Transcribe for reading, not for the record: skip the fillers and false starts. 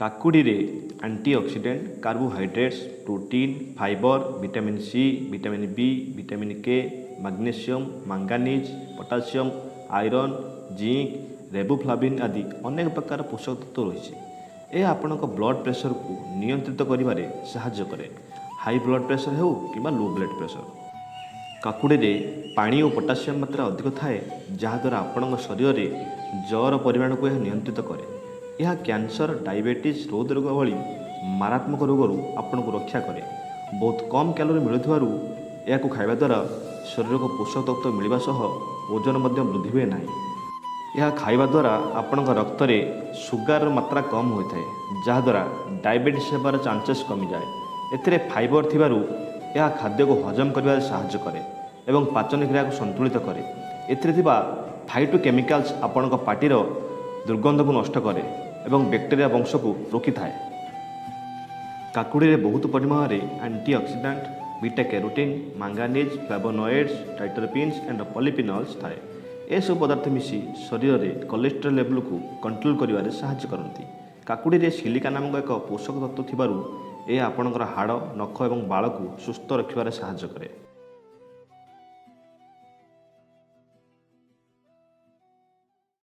କାକୁଡ଼ିରେ antioxidant, carbohydrates, protein, fibre, vitamin C, vitamin B, vitamin K, magnesium, manganese, potassium, iron, zinc, riboflavin ଆଦି ଅନେକ ପ୍ରକାର ପୋଷକ ତତ୍ତ୍ୱ ରହିଛି। ଏହା ଆପଣଙ୍କ ବ୍ଲଡ଼ ପ୍ରେସରକୁ ନିୟନ୍ତ୍ରିତ କରିବାରେ ସାହାଯ୍ୟ କରେ, ହାଇ ବ୍ଲଡ଼ ପ୍ରେସର ହେଉ କିମ୍ବା ଲୋ ବ୍ଲଡ଼ ପ୍ରେସର। କାକୁଡ଼ିରେ ପାଣି ଓ ପଟାସିୟମ୍ ମାତ୍ରା ଅଧିକ ଥାଏ, ଯାହାଦ୍ୱାରା ଆପଣଙ୍କ ଶରୀରରେ ଜଳର ପରିମାଣକୁ ଏହା ନିୟନ୍ତ୍ରିତ କରେ। ଏହା କ୍ୟାନ୍ସର, ଡାଇବେଟିସ୍, ହୃଦରୋଗ ଭଳି ମାରାତ୍ମକ ରୋଗରୁ ଆପଣଙ୍କୁ ରକ୍ଷା କରେ। ବହୁତ କମ୍ କ୍ୟାଲୋରି ମିଳୁଥିବାରୁ ଏହାକୁ ଖାଇବା ଦ୍ୱାରା ଶରୀରକୁ ପୋଷକ ତତ୍ତ୍ୱ ମିଳିବା ସହ ଓଜନ ମଧ୍ୟ ବୃଦ୍ଧି ହୁଏ ନାହିଁ। ଏହା ଖାଇବା ଦ୍ୱାରା ଆପଣଙ୍କ ରକ୍ତରେ ସୁଗାରର ମାତ୍ରା କମ୍ ହୋଇଥାଏ, ଯାହାଦ୍ୱାରା ଡାଇବେଟିସ୍ ହେବାର ଚାନ୍ସେସ୍ କମିଯାଏ। ଏଥିରେ ଫାଇବର ଥିବାରୁ ଏହା ଖାଦ୍ୟକୁ ହଜମ କରିବାରେ ସାହାଯ୍ୟ କରେ ଏବଂ ପାଚନ କ୍ରିୟାକୁ ସନ୍ତୁଳିତ କରେ। ଏଥିରେ ଥିବା ଫାଇଟୋକେମିକାଲ୍ସ ଆପଣଙ୍କ ପାଟିର ଦୁର୍ଗନ୍ଧକୁ ନଷ୍ଟ କରେ ଏବଂ ବ୍ୟାକ୍ଟେରିଆ ବଂଶକୁ ରୋକିଥାଏ। କାକୁଡ଼ିରେ ବହୁତ ପରିମାଣରେ antioxidant, beta carotene, manganese, flavonoids, triterpenes and polyphenols ଥାଏ। ଏସବୁ ପଦାର୍ଥ ମିଶି ଶରୀରରେ କୋଲେଷ୍ଟ୍ରଲ୍ ଲେଭେଲକୁ କଣ୍ଟ୍ରୋଲ କରିବାରେ ସାହାଯ୍ୟ କରନ୍ତି। କାକୁଡ଼ିରେ ସିଲିକା ନାମକ ଏକ ପୋଷକ ତତ୍ତ୍ୱ ଥିବାରୁ ଏହା ଆପଣଙ୍କର ହାଡ଼, ନଖ ଏବଂ ବାଳକୁ ସୁସ୍ଥ ରଖିବାରେ ସାହାଯ୍ୟ କରେ।